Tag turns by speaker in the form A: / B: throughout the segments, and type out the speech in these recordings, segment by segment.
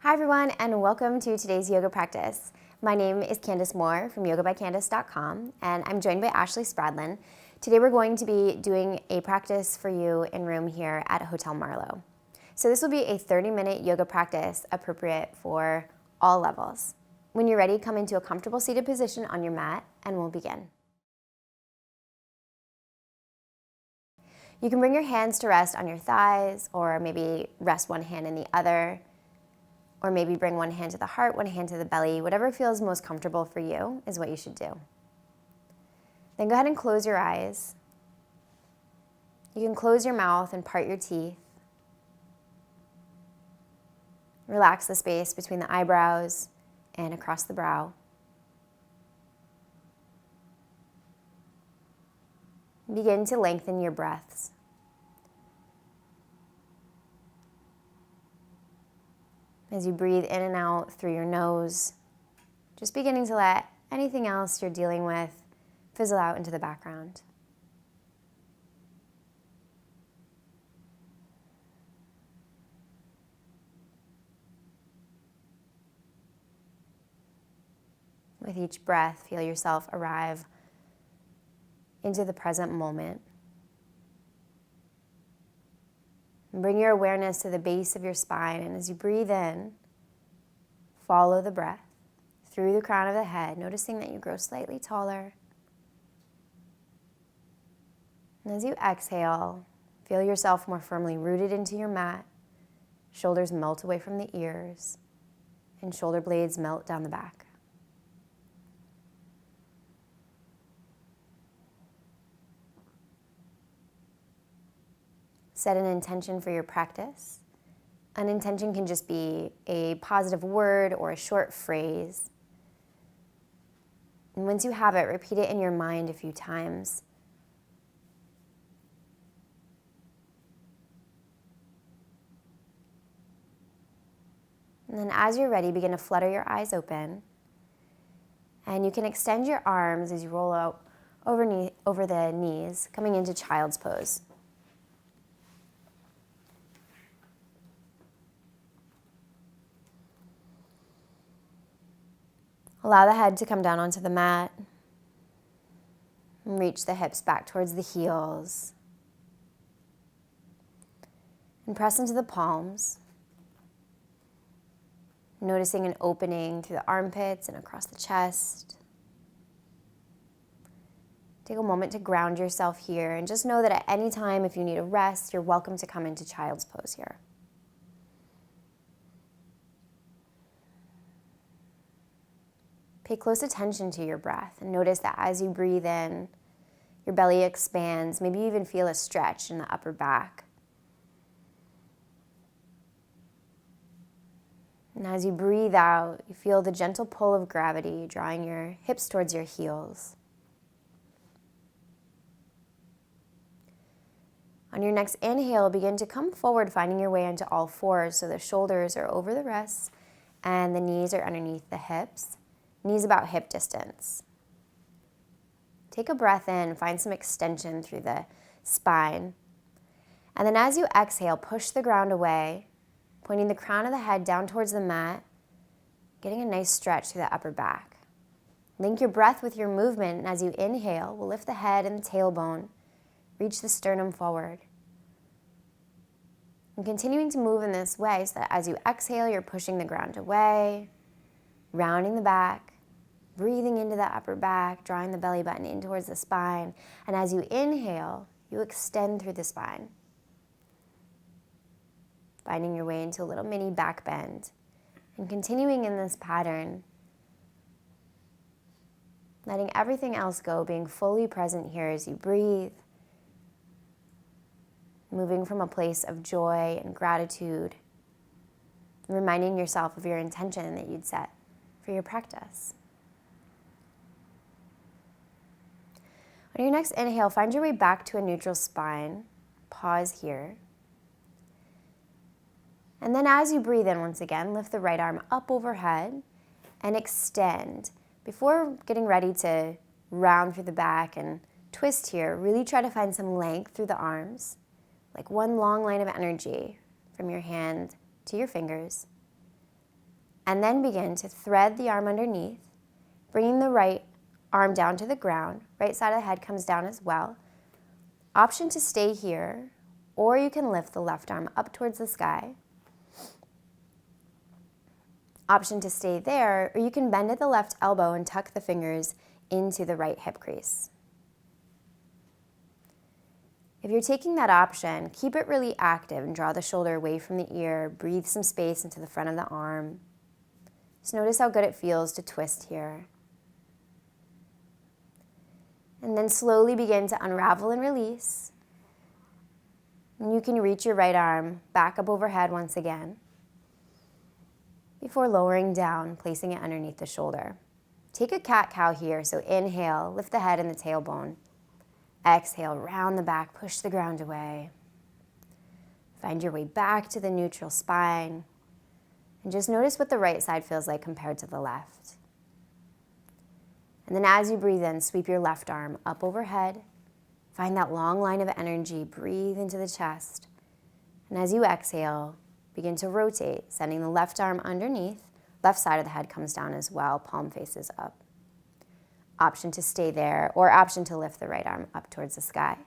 A: Hi everyone, and welcome to today's yoga practice. My name is Candace Moore from YogaByCandace.com, and I'm joined by Ashley Spradlin. Today we're going to be doing a practice for you in room here at Hotel Marlowe. So this will be a 30-minute yoga practice appropriate for all levels. When you're ready, come into a comfortable seated position on your mat, and we'll begin. You can bring your hands to rest on your thighs, or maybe rest one hand in the other. Or maybe bring one hand to the heart, one hand to the belly. Whatever feels most comfortable for you is what you should do. Then go ahead and close your eyes. You can close your mouth and part your teeth. Relax the space between the eyebrows and across the brow. Begin to lengthen your breaths. As you breathe in and out through your nose, just beginning to let anything else you're dealing with fizzle out into the background. With each breath, feel yourself arrive into the present moment. And bring your awareness to the base of your spine, and as you breathe in, follow the breath through the crown of the head, noticing that you grow slightly taller. And as you exhale, feel yourself more firmly rooted into your mat, shoulders melt away from the ears, and shoulder blades melt down the back. Set an intention for your practice. An intention can just be a positive word or a short phrase. And once you have it, repeat it in your mind a few times. And then as you're ready, begin to flutter your eyes open. And you can extend your arms as you roll out over the knees, coming into child's pose. Allow the head to come down onto the mat. And reach the hips back towards the heels. And press into the palms. Noticing an opening through the armpits and across the chest. Take a moment to ground yourself here, and just know that at any time, if you need a rest, you're welcome to come into child's pose here. Pay close attention to your breath and notice that as you breathe in, your belly expands. Maybe you even feel a stretch in the upper back. And as you breathe out, you feel the gentle pull of gravity drawing your hips towards your heels. On your next inhale, begin to come forward, finding your way into all fours so the shoulders are over the wrists and the knees are underneath the hips. Knees about hip distance. Take a breath in, find some extension through the spine. And then as you exhale, push the ground away, pointing the crown of the head down towards the mat, getting a nice stretch through the upper back. Link your breath with your movement, and as you inhale, we'll lift the head and the tailbone, reach the sternum forward. And continuing to move in this way so that as you exhale, you're pushing the ground away, rounding the back, breathing into the upper back, drawing the belly button in towards the spine. And as you inhale, you extend through the spine, finding your way into a little mini back bend. And continuing in this pattern, letting everything else go, being fully present here as you breathe, moving from a place of joy and gratitude, reminding yourself of your intention that you'd set for your practice. On your next inhale, find your way back to a neutral spine. Pause here. And then as you breathe in, once again, lift the right arm up overhead and extend. Before getting ready to round through the back and twist here, really try to find some length through the arms, like one long line of energy from your hand to your fingers. And then begin to thread the arm underneath, bringing the right arm down to the ground. Right side of the head comes down as well. Option to stay here, or you can lift the left arm up towards the sky. Option to stay there, or you can bend at the left elbow and tuck the fingers into the right hip crease. If you're taking that option, keep it really active and draw the shoulder away from the ear. Breathe some space into the front of the arm. Just notice how good it feels to twist here. And then slowly begin to unravel and release. And you can reach your right arm back up overhead once again, before lowering down, placing it underneath the shoulder. Take a cat-cow here, so inhale, lift the head and the tailbone. Exhale, round the back, push the ground away. Find your way back to the neutral spine. And just notice what the right side feels like compared to the left. And then as you breathe in, sweep your left arm up overhead. Find that long line of energy, breathe into the chest. And as you exhale, begin to rotate, sending the left arm underneath. Left side of the head comes down as well, palm faces up. Option to stay there, or option to lift the right arm up towards the sky.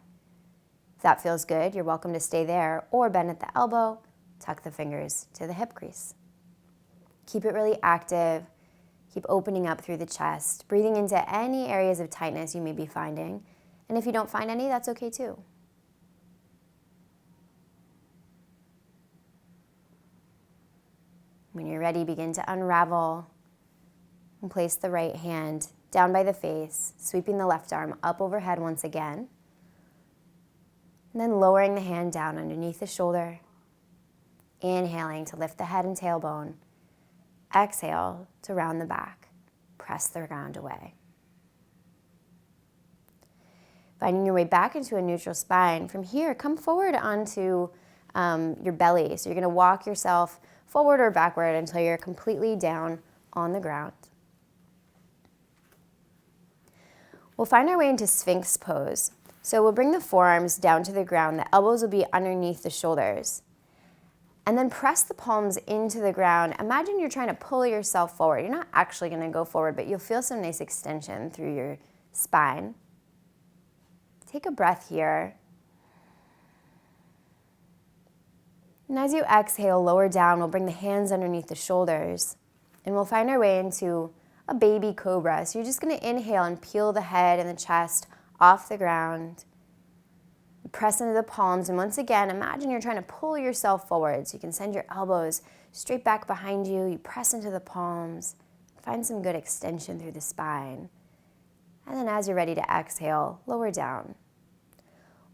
A: If that feels good, you're welcome to stay there, or bend at the elbow, tuck the fingers to the hip crease. Keep it really active. Keep opening up through the chest, breathing into any areas of tightness you may be finding. And if you don't find any, that's okay too. When you're ready, begin to unravel and place the right hand down by the face, sweeping the left arm up overhead once again. And then lowering the hand down underneath the shoulder. Inhaling to lift the head and tailbone. Exhale to round the back. Press the ground away. Finding your way back into a neutral spine. From here, come forward onto your belly. So you're going to walk yourself forward or backward until you're completely down on the ground. We'll find our way into Sphinx Pose. So we'll bring the forearms down to the ground. The elbows will be underneath the shoulders. And then press the palms into the ground. Imagine you're trying to pull yourself forward. You're not actually going to go forward, but you'll feel some nice extension through your spine. Take a breath here. And as you exhale, lower down, we'll bring the hands underneath the shoulders. And we'll find our way into a baby cobra. So you're just going to inhale and peel the head and the chest off the ground. Press into the palms. And once again, imagine you're trying to pull yourself forward. So you can send your elbows straight back behind you. You press into the palms. Find some good extension through the spine. And then as you're ready to exhale, lower down.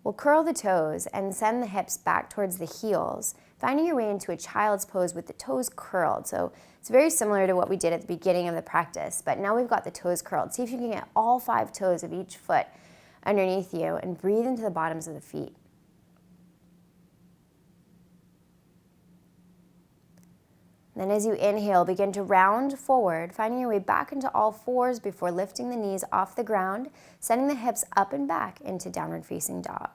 A: We'll curl the toes and send the hips back towards the heels, finding your way into a child's pose with the toes curled. So it's very similar to what we did at the beginning of the practice, but now we've got the toes curled. See if you can get all 5 toes of each foot underneath you and breathe into the bottoms of the feet. Then as you inhale, begin to round forward, finding your way back into all fours before lifting the knees off the ground, sending the hips up and back into downward facing dog.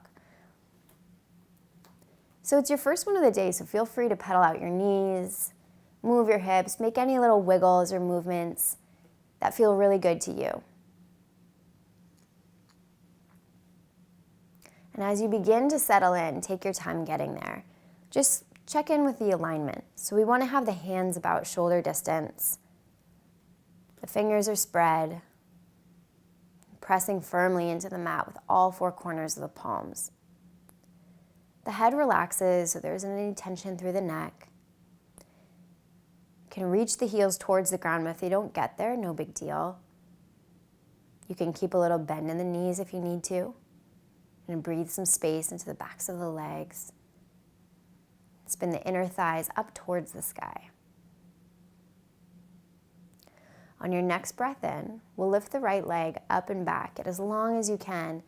A: So it's your first one of the day, so feel free to pedal out your knees, move your hips, make any little wiggles or movements that feel really good to you. And as you begin to settle in, take your time getting there. Just check in with the alignment. So we want to have the hands about shoulder distance. The fingers are spread, pressing firmly into the mat with all 4 corners of the palms. The head relaxes, so there isn't any tension through the neck. You can reach the heels towards the ground, but if they don't get there, no big deal. You can keep a little bend in the knees if you need to, and breathe some space into the backs of the legs. Spin the inner thighs up towards the sky. On your next breath in, we'll lift the right leg up and back, get as long as you can,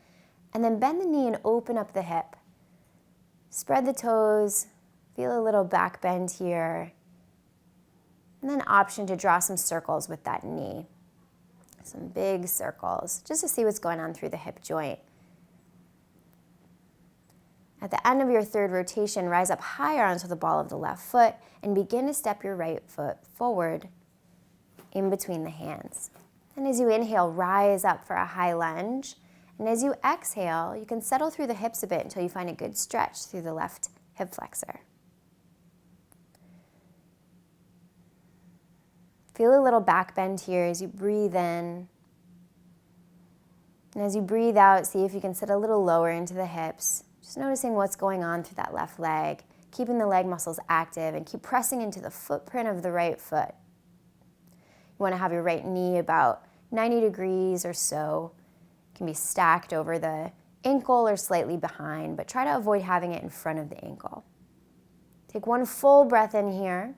A: and then bend the knee and open up the hip. Spread the toes, feel a little back bend here, and then option to draw some circles with that knee. Some big circles, just to see what's going on through the hip joint. At the end of your third rotation, rise up higher onto the ball of the left foot and begin to step your right foot forward in between the hands. And as you inhale, rise up for a high lunge. And as you exhale, you can settle through the hips a bit until you find a good stretch through the left hip flexor. Feel a little back bend here as you breathe in. And as you breathe out, see if you can sit a little lower into the hips. Just noticing what's going on through that left leg, keeping the leg muscles active, and keep pressing into the footprint of the right foot. You want to have your right knee about 90 degrees or so. It can be stacked over the ankle or slightly behind, but try to avoid having it in front of the ankle. Take one full breath in here.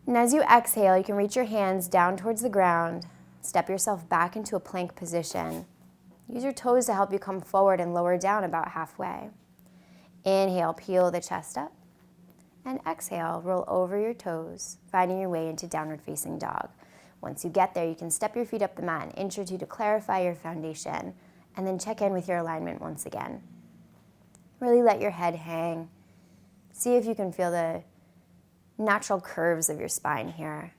A: And as you exhale, you can reach your hands down towards the ground. Step yourself back into a plank position. Use your toes to help you come forward and lower down about halfway. Inhale, peel the chest up. And exhale, roll over your toes, finding your way into downward facing dog. Once you get there, you can step your feet up the mat an inch or two to clarify your foundation, and then check in with your alignment once again. Really let your head hang. See if you can feel the natural curves of your spine here.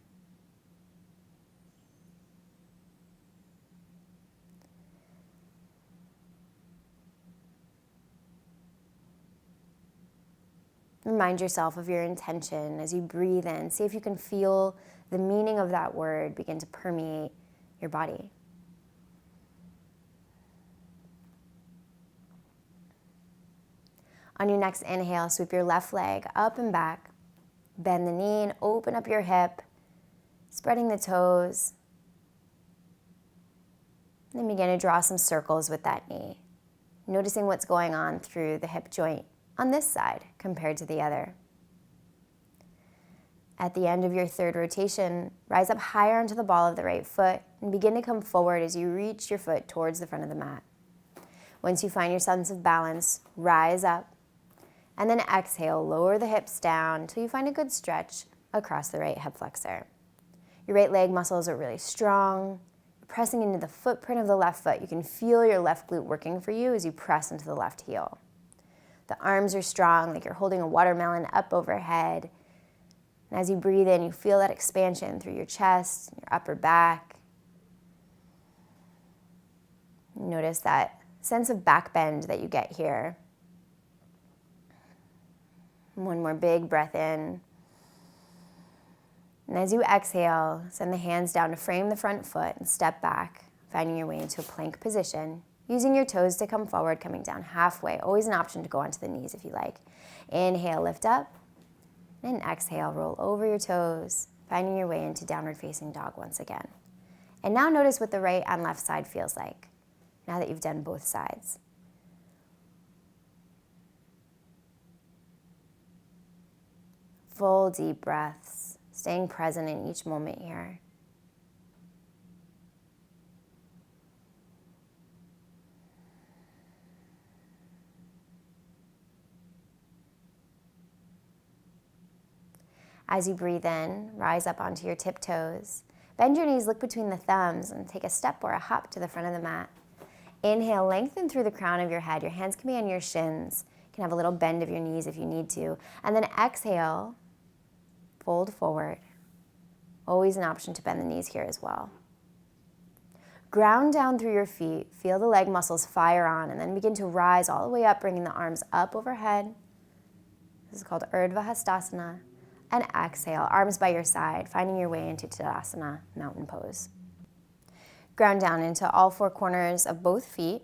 A: Remind yourself of your intention as you breathe in. See if you can feel the meaning of that word begin to permeate your body. On your next inhale, sweep your left leg up and back. Bend the knee and open up your hip, spreading the toes. Then begin to draw some circles with that knee, noticing what's going on through the hip joint on this side compared to the other. At the end of your third rotation, rise up higher onto the ball of the right foot and begin to come forward as you reach your foot towards the front of the mat. Once you find your sense of balance, rise up and then exhale, lower the hips down until you find a good stretch across the right hip flexor. Your right leg muscles are really strong. You're pressing into the footprint of the left foot. You can feel your left glute working for you as you press into the left heel. The arms are strong, like you're holding a watermelon up overhead. And as you breathe in, you feel that expansion through your chest, your upper back. Notice that sense of back bend that you get here. One more big breath in. And as you exhale, send the hands down to frame the front foot and step back, finding your way into a plank position. Using your toes to come forward, coming down halfway. Always an option to go onto the knees if you like. Inhale, lift up. And exhale, roll over your toes, finding your way into downward facing dog once again. And now notice what the right and left side feels like, now that you've done both sides. Full deep breaths, staying present in each moment here. As you breathe in, rise up onto your tiptoes. Bend your knees, look between the thumbs, and take a step or a hop to the front of the mat. Inhale, lengthen through the crown of your head. Your hands can be on your shins. You can have a little bend of your knees if you need to. And then exhale, fold forward. Always an option to bend the knees here as well. Ground down through your feet. Feel the leg muscles fire on, and then begin to rise all the way up, bringing the arms up overhead. This is called Urdhva Hastasana. And exhale, arms by your side, finding your way into Tadasana, mountain pose. Ground down into all four corners of both feet.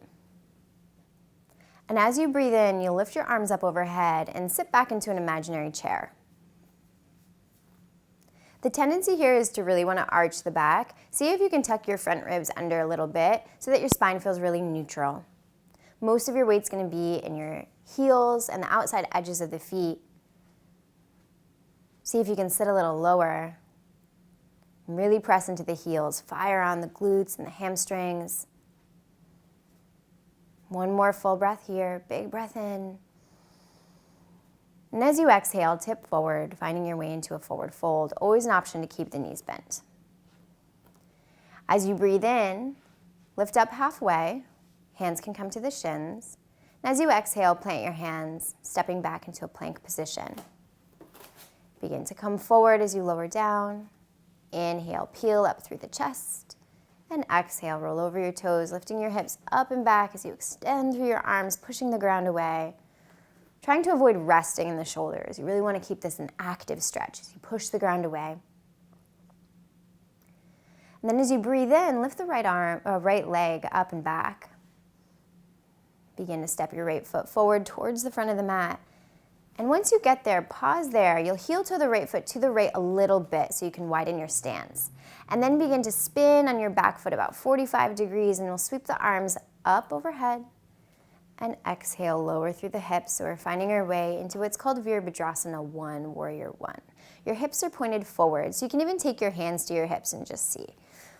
A: And as you breathe in, you'll lift your arms up overhead and sit back into an imaginary chair. The tendency here is to really want to arch the back. See if you can tuck your front ribs under a little bit so that your spine feels really neutral. Most of your weight's going to be in your heels and the outside edges of the feet. See if you can sit a little lower. And really press into the heels. Fire on the glutes and the hamstrings. One more full breath here. Big breath in. And as you exhale, tip forward, finding your way into a forward fold. Always an option to keep the knees bent. As you breathe in, lift up halfway. Hands can come to the shins. As you exhale, plant your hands, stepping back into a plank position. Begin to come forward as you lower down. Inhale, peel up through the chest. And exhale, roll over your toes, lifting your hips up and back as you extend through your arms, pushing the ground away. Trying to avoid resting in the shoulders. You really want to keep this an active stretch as you push the ground away. And then as you breathe in, lift the right leg up and back. Begin to step your right foot forward towards the front of the mat. And once you get there, pause there. You'll heel toe the right foot to the right a little bit so you can widen your stance. And then begin to spin on your back foot about 45 degrees, and we'll sweep the arms up overhead. And exhale, lower through the hips. So we're finding our way into what's called Virabidrasana One Warrior One. Your hips are pointed forward, so you can even take your hands to your hips and just see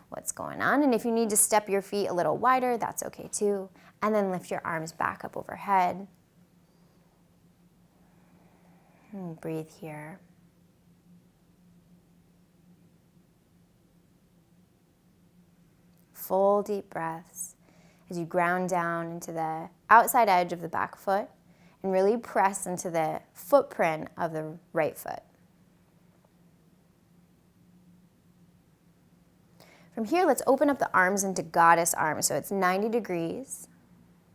A: what's going on. And if you need to step your feet a little wider, that's okay too. And then lift your arms back up overhead. And breathe here. Full deep breaths as you ground down into the outside edge of the back foot and really press into the footprint of the right foot. From here, let's open up the arms into goddess arms. So it's 90 degrees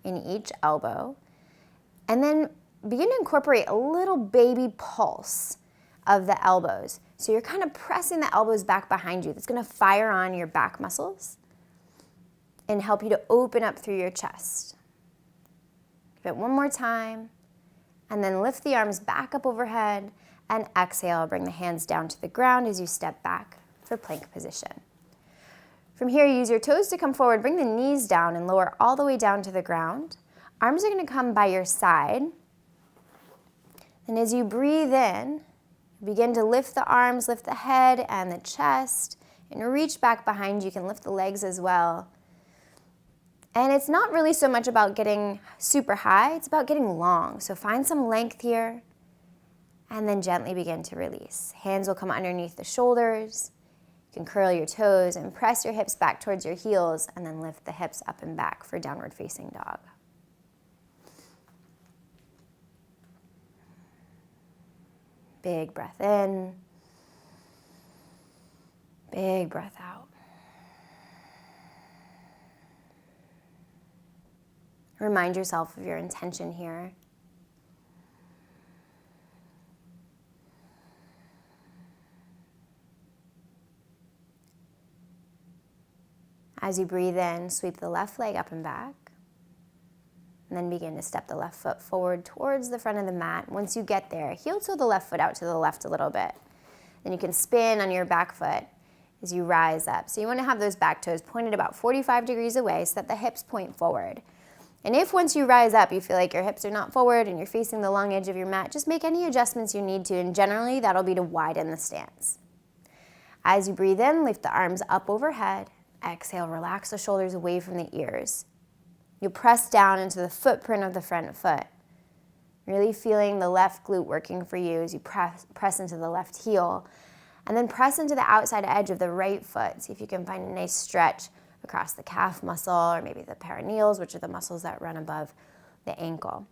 A: in each elbow. And then begin to incorporate a little baby pulse of the elbows. So you're kind of pressing the elbows back behind you. That's going to fire on your back muscles and help you to open up through your chest. Give it one more time. And then lift the arms back up overhead and exhale. Bring the hands down to the ground as you step back for plank position. From here, use your toes to come forward. Bring the knees down and lower all the way down to the ground. Arms are going to come by your side. And as you breathe in, begin to lift the arms, lift the head and the chest, and reach back behind you. You can lift the legs as well. And it's not really so much about getting super high, it's about getting long. So find some length here, and then gently begin to release. Hands will come underneath the shoulders. You can curl your toes and press your hips back towards your heels, and then lift the hips up and back for downward facing dog. Big breath in, big breath out. Remind yourself of your intention here. As you breathe in, sweep the left leg up and back. And then begin to step the left foot forward towards the front of the mat. Once you get there, heel toe the left foot out to the left a little bit. Then you can spin on your back foot as you rise up. So you want to have those back toes pointed about 45 degrees away so that the hips point forward. And if once you rise up, you feel like your hips are not forward and you're facing the long edge of your mat, just make any adjustments you need to, and generally that'll be to widen the stance. As you breathe in, lift the arms up overhead. Exhale, relax the shoulders away from the ears. You'll press down into the footprint of the front foot, really feeling the left glute working for you as you press into the left heel. And then press into the outside edge of the right foot. See if you can find a nice stretch across the calf muscle or maybe the perineals, which are the muscles that run above the ankle.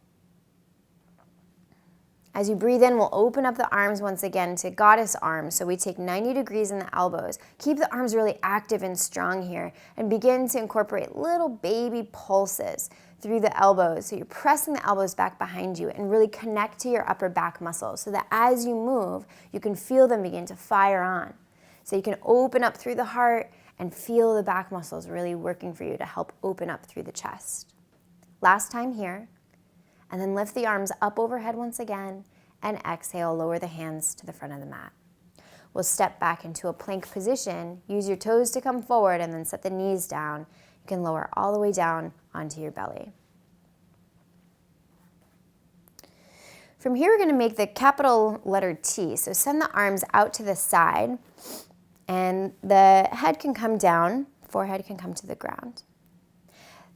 A: As you breathe in, we'll open up the arms once again to goddess arms. So we take 90 degrees in the elbows. Keep the arms really active and strong here and begin to incorporate little baby pulses through the elbows. So you're pressing the elbows back behind you and really connect to your upper back muscles so that as you move, you can feel them begin to fire on. So you can open up through the heart and feel the back muscles really working for you to help open up through the chest. Last time here. And then lift the arms up overhead once again, and exhale, lower the hands to the front of the mat. We'll step back into a plank position, use your toes to come forward, and then set the knees down. You can lower all the way down onto your belly. From here, we're going to make the capital letter T. So send the arms out to the side, and the head can come down, forehead can come to the ground.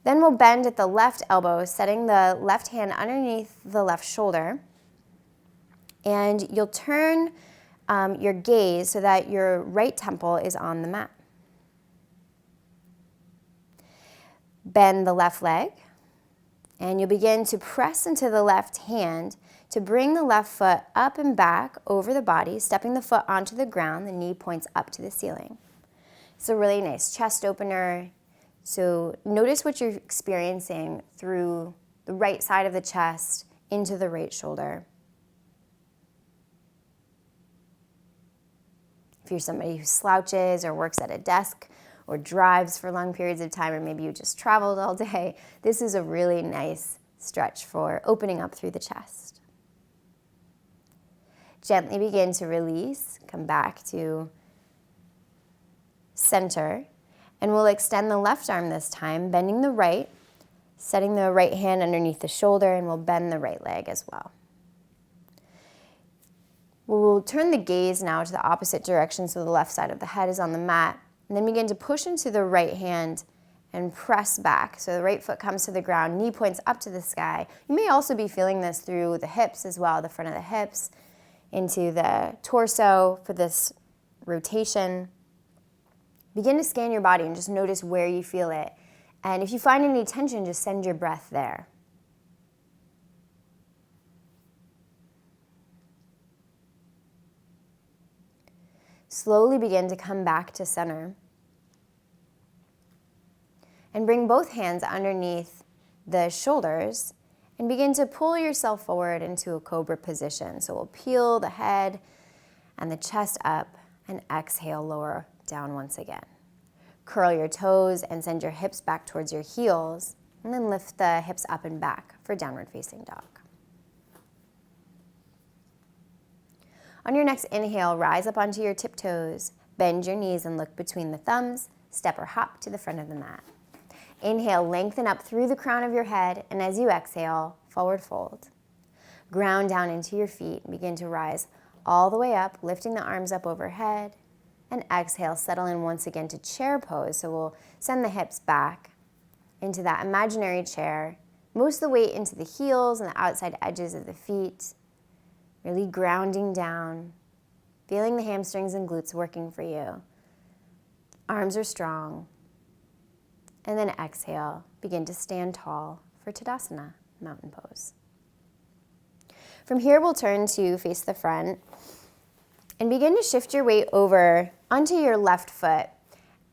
A: Then we'll bend at the left elbow, setting the left hand underneath the left shoulder. And you'll turn your gaze so that your right temple is on the mat. Bend the left leg And you'll begin to press into the left hand to bring the left foot up and back over the body, stepping the foot onto the ground, the knee points up to the ceiling. It's a really nice chest opener. So notice what you're experiencing through the right side of the chest into the right shoulder. If you're somebody who slouches or works at a desk or drives for long periods of time, or maybe you just traveled all day, this is a really nice stretch for opening up through the chest. Gently begin to release, come back to center, and we'll extend the left arm this time, bending the right, setting the right hand underneath the shoulder, and we'll bend the right leg as well. We'll turn the gaze now to the opposite direction so the left side of the head is on the mat, and then begin to push into the right hand and press back. So the right foot comes to the ground, knee points up to the sky. You may also be feeling this through the hips as well, the front of the hips, into the torso for this rotation. Begin to scan your body and just notice where you feel it. And if you find any tension, just send your breath there. Slowly begin to come back to center. And bring both hands underneath the shoulders and begin to pull yourself forward into a Cobra position. So we'll peel the head and the chest up and exhale, lower down once again. Curl your toes and send your hips back towards your heels, and then lift the hips up and back for downward facing dog. On your next inhale, rise up onto your tiptoes, bend your knees and look between the thumbs, step or hop to the front of the mat. Inhale, lengthen up through the crown of your head, and as you exhale, forward fold. Ground down into your feet and begin to rise all the way up, lifting the arms up overhead, and exhale, settle in once again to chair pose. So we'll send the hips back into that imaginary chair, most of the weight into the heels and the outside edges of the feet, really grounding down, feeling the hamstrings and glutes working for you. Arms are strong. And then exhale, begin to stand tall for Tadasana, mountain pose. From here, we'll turn to face the front and begin to shift your weight over onto your left foot.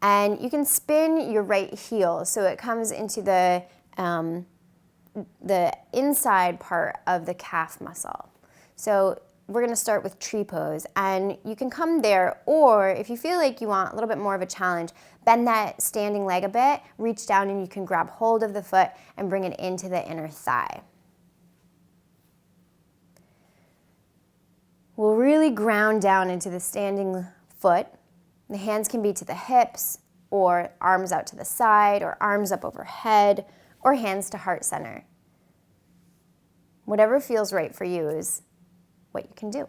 A: And you can spin your right heel so it comes into the inside part of the calf muscle. So we're gonna start with tree pose, and you can come there, or if you feel like you want a little bit more of a challenge, bend that standing leg a bit, reach down and you can grab hold of the foot and bring it into the inner thigh. We'll really ground down into the standing foot. The hands can be to the hips, or arms out to the side, or arms up overhead, or hands to heart center. Whatever feels right for you is what you can do.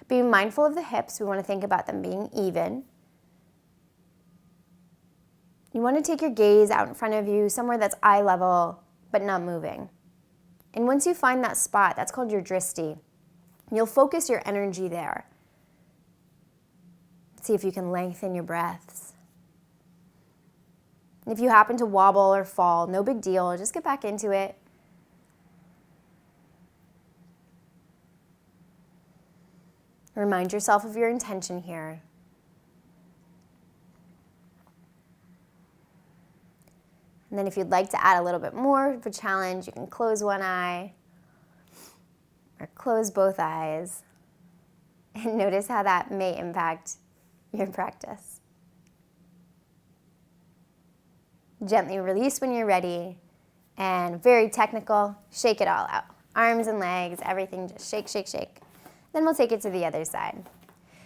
A: Be mindful of the hips. We want to think about them being even. You want to take your gaze out in front of you, somewhere that's eye level, but not moving. And once you find that spot, that's called your dristi. You'll focus your energy there. See if you can lengthen your breaths. And if you happen to wobble or fall, no big deal. Just get back into it. Remind yourself of your intention here. And then if you'd like to add a little bit more of a challenge, you can close one eye or close both eyes and notice how that may impact your practice. Gently release when you're ready, and very technical, shake it all out. Arms and legs, everything, just shake, shake, shake. Then we'll take it to the other side.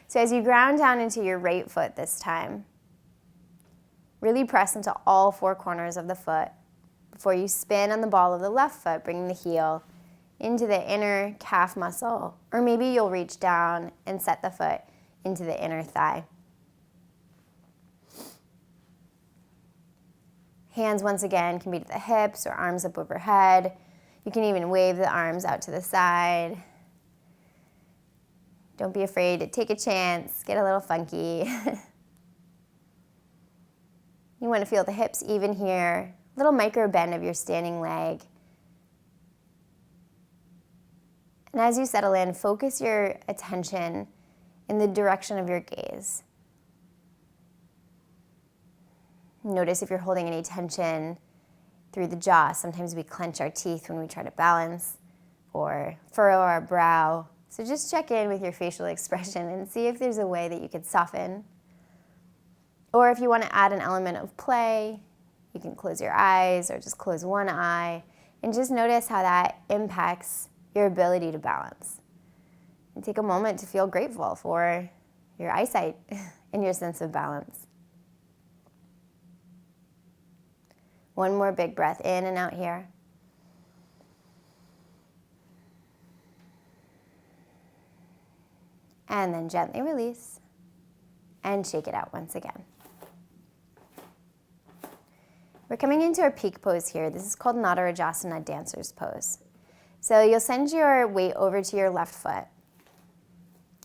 A: So as you ground down into your right foot this time, really press into all four corners of the foot before you spin on the ball of the left foot, bringing the heel into the inner calf muscle, or maybe you'll reach down and set the foot into the inner thigh. Hands once again can be to the hips or arms up overhead. You can even wave the arms out to the side. Don't be afraid to take a chance, get a little funky. You want to feel the hips even here, Little micro bend of your standing leg. And as you settle in, focus your attention in the direction of your gaze. Notice if you're holding any tension through the jaw. Sometimes we clench our teeth when we try to balance or furrow our brow. So just check in with your facial expression and see if there's a way that you could soften. Or if you want to add an element of play, you can close your eyes or just close one eye and just notice how that impacts your ability to balance. And take a moment to feel grateful for your eyesight and your sense of balance. One more big breath in and out here. And then gently release and shake it out once again. We're coming into our peak pose here. This is called Natarajasana Dancer's Pose. So you'll send your weight over to your left foot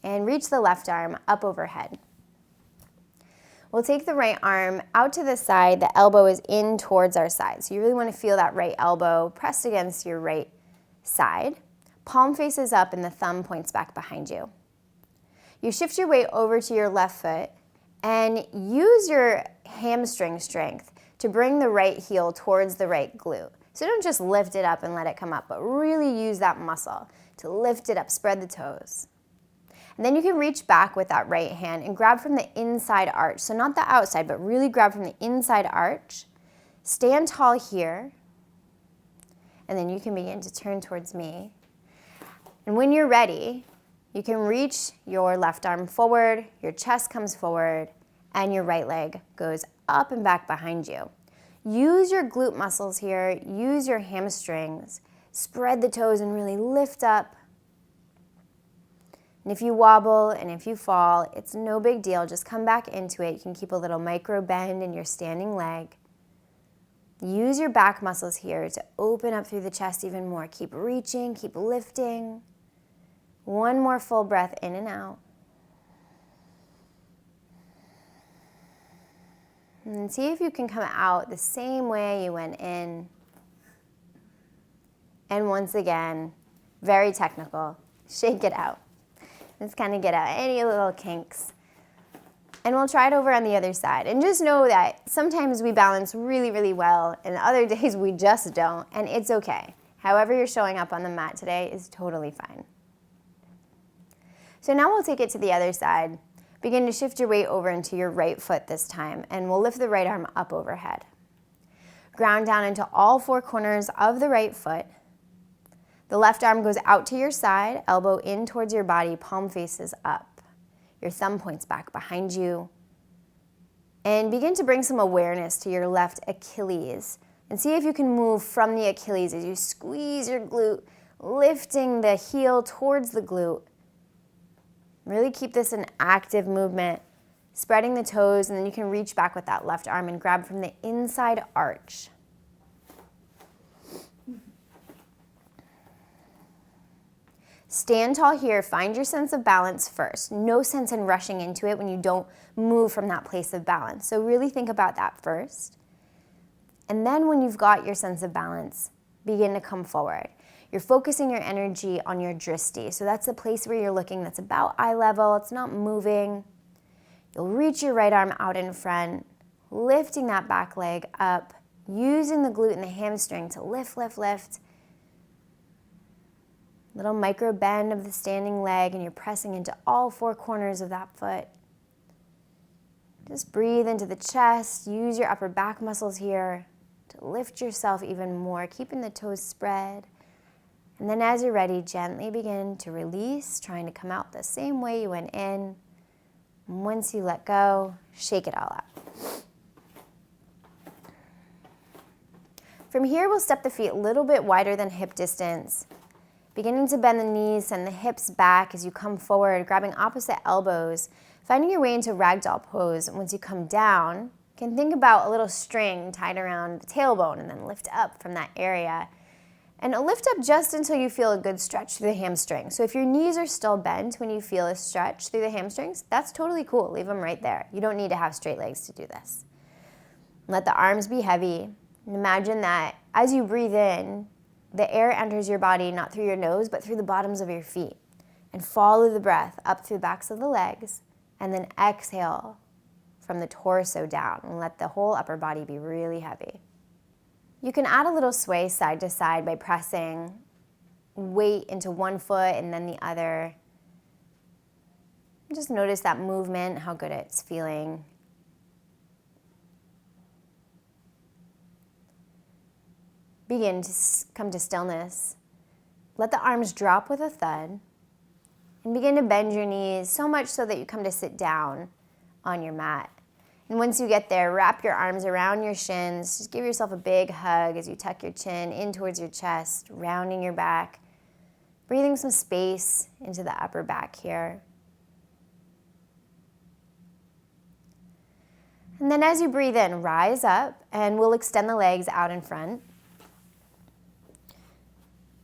A: and reach the left arm up overhead. We'll take the right arm out to the side. The elbow is in towards our side. So you really want to feel that right elbow pressed against your right side. Palm faces up and the thumb points back behind you. You shift your weight over to your left foot and use your hamstring strength to bring the right heel towards the right glute. So don't just lift it up and let it come up, but really use that muscle to lift it up, spread the toes. And then you can reach back with that right hand and grab from the inside arch. So not the outside, but really grab from the inside arch. Stand tall here. And then you can begin to turn towards me. And when you're ready, you can reach your left arm forward, your chest comes forward, and your right leg goes up and back behind you. Use your glute muscles here, use your hamstrings, spread the toes and really lift up. And if you wobble and if you fall, it's no big deal. Just come back into it. You can keep a little micro bend in your standing leg. Use your back muscles here to open up through the chest even more. Keep reaching, keep lifting. One more full breath in and out. And see if you can come out the same way you went in. And once again, very technical, shake it out. Just kind of get out any little kinks. And we'll try it over on the other side. And just know that sometimes we balance really, really well, and other days we just don't, and it's okay. However you're showing up on the mat today is totally fine. So now we'll take it to the other side. Begin to shift your weight over into your right foot this time, and we'll lift the right arm up overhead. Ground down into all four corners of the right foot. The left arm goes out to your side, elbow in towards your body, palm faces up. Your thumb points back behind you. And begin to bring some awareness to your left Achilles. And see if you can move from the Achilles as you squeeze your glute, lifting the heel towards the glute. Really keep this an active movement, spreading the toes, and then you can reach back with that left arm and grab from the inside arch. Stand tall here, find your sense of balance first. No sense in rushing into it when you don't move from that place of balance. So really think about that first. And then when you've got your sense of balance, begin to come forward. You're focusing your energy on your dristi. So that's the place where you're looking that's about eye level, it's not moving. You'll reach your right arm out in front, lifting that back leg up, using the glute and the hamstring to lift, lift, lift. Little micro bend of the standing leg, and you're pressing into all four corners of that foot. Just breathe into the chest. Use your upper back muscles here to lift yourself even more, keeping the toes spread. And then as you're ready, gently begin to release, trying to come out the same way you went in. And once you let go, shake it all out. From here, we'll step the feet a little bit wider than hip distance. Beginning to bend the knees, send the hips back as you come forward, grabbing opposite elbows, finding your way into Ragdoll Pose. And once you come down, you can think about a little string tied around the tailbone and then lift up from that area. And lift up just until you feel a good stretch through the hamstring. So if your knees are still bent when you feel a stretch through the hamstrings, that's totally cool. Leave them right there. You don't need to have straight legs to do this. Let the arms be heavy. And imagine that as you breathe in, the air enters your body not through your nose, but through the bottoms of your feet. And follow the breath up through the backs of the legs, and then exhale from the torso down and let the whole upper body be really heavy. You can add a little sway side to side by pressing weight into one foot and then the other. Just notice that movement, how good it's feeling. Begin to come to stillness. Let the arms drop with a thud and begin to bend your knees so much so that you come to sit down on your mat. And once you get there, wrap your arms around your shins. Just give yourself a big hug as you tuck your chin in towards your chest, rounding your back, breathing some space into the upper back here. And then as you breathe in, rise up, and we'll extend the legs out in front.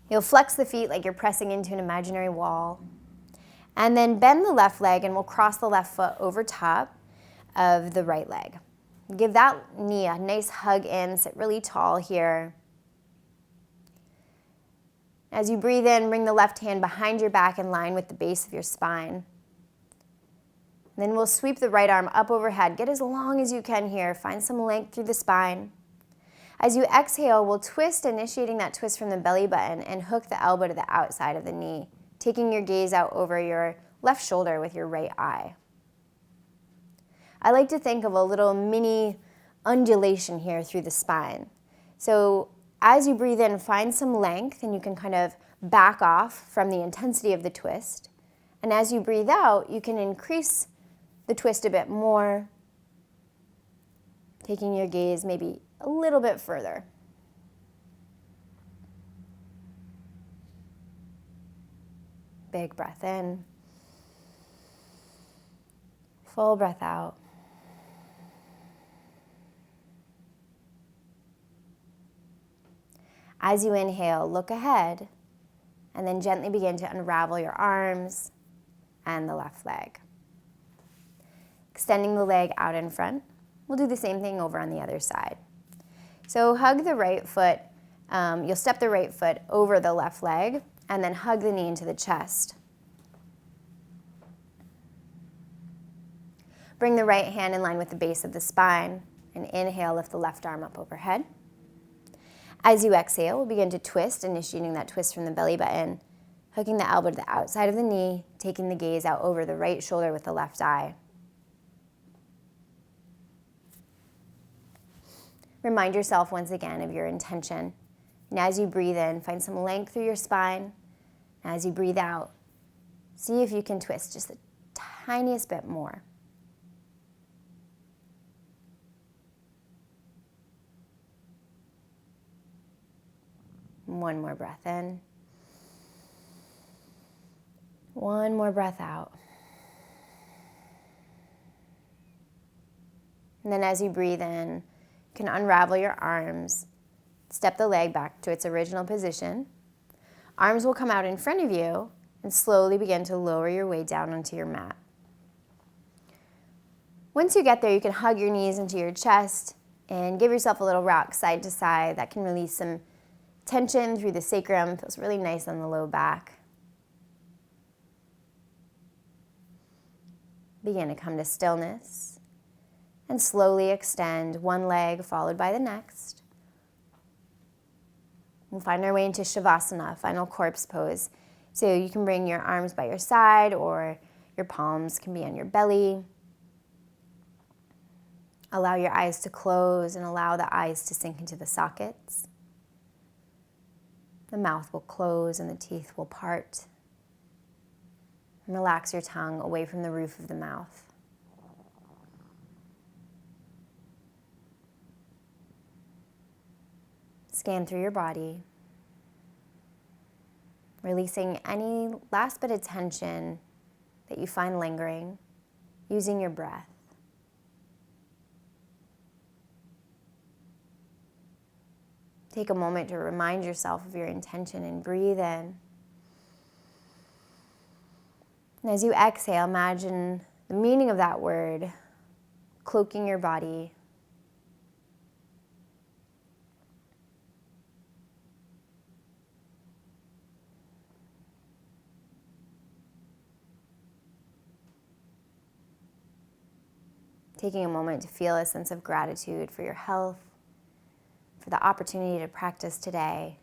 A: You'll flex the feet like you're pressing into an imaginary wall. And then bend the left leg, and we'll cross the left foot over top of the right leg. Give that knee a nice hug in, sit really tall here. As you breathe in, bring the left hand behind your back in line with the base of your spine. Then we'll sweep the right arm up overhead. Get as long as you can here. Find some length through the spine. As you exhale, we'll twist, initiating that twist from the belly button, and hook the elbow to the outside of the knee, taking your gaze out over your left shoulder with your right eye. I like to think of a little mini undulation here through the spine. So as you breathe in, find some length, and you can kind of back off from the intensity of the twist. And as you breathe out, you can increase the twist a bit more, taking your gaze maybe a little bit further. Big breath in. Full breath out. As you inhale, look ahead, and then gently begin to unravel your arms and the left leg. Extending the leg out in front. We'll do the same thing over on the other side. So hug the right foot. You'll step the right foot over the left leg, and then hug the knee into the chest. Bring the right hand in line with the base of the spine, and inhale, lift the left arm up overhead. As you exhale, we'll begin to twist, initiating that twist from the belly button, hooking the elbow to the outside of the knee, taking the gaze out over the right shoulder with the left eye. Remind yourself once again of your intention. And as you breathe in, find some length through your spine. And as you breathe out, see if you can twist just the tiniest bit more. One more breath in. One more breath out. And then as you breathe in, you can unravel your arms, step the leg back to its original position. Arms will come out in front of you, and slowly begin to lower your way down onto your mat. Once you get there, you can hug your knees into your chest and give yourself a little rock side to side. That can release some tension through the sacrum. Feels really nice on the low back. Begin to come to stillness and slowly extend one leg followed by the next. We'll find our way into Shavasana, final corpse pose. So you can bring your arms by your side, or your palms can be on your belly. Allow your eyes to close and allow the eyes to sink into the sockets. The mouth will close and the teeth will part. And relax your tongue away from the roof of the mouth. Scan through your body, releasing any last bit of tension that you find lingering, using your breath. Take a moment to remind yourself of your intention and breathe in. And as you exhale, imagine the meaning of that word cloaking your body. Taking a moment to feel a sense of gratitude for your health, for the opportunity to practice today.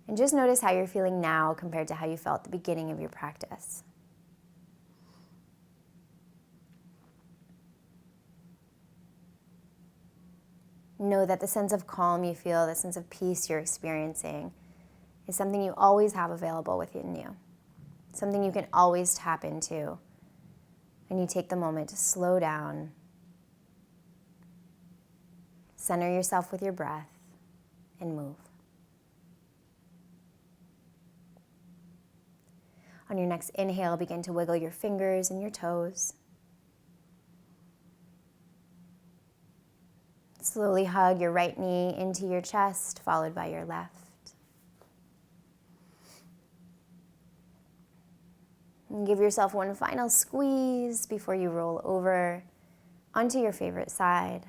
A: And just notice how you're feeling now compared to how you felt at the beginning of your practice. Know that the sense of calm you feel, the sense of peace you're experiencing, is something you always have available within you. Something you can always tap into. And you take the moment to slow down, center yourself with your breath, and move. On your next inhale, begin to wiggle your fingers and your toes. Slowly hug your right knee into your chest, followed by your left. And give yourself one final squeeze before you roll over onto your favorite side.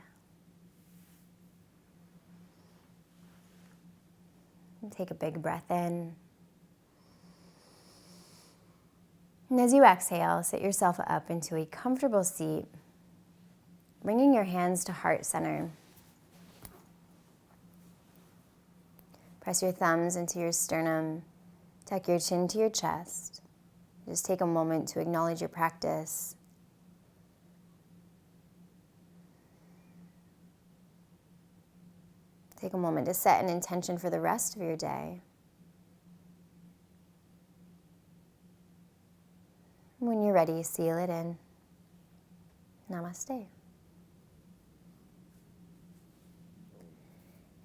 A: And take a big breath in. And as you exhale, sit yourself up into a comfortable seat, bringing your hands to heart center. Press your thumbs into your sternum, tuck your chin to your chest. Just take a moment to acknowledge your practice. Take a moment to set an intention for the rest of your day. When you're ready, seal it in. Namaste.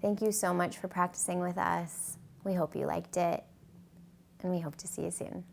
A: Thank you so much for practicing with us. We hope you liked it, and we hope to see you soon.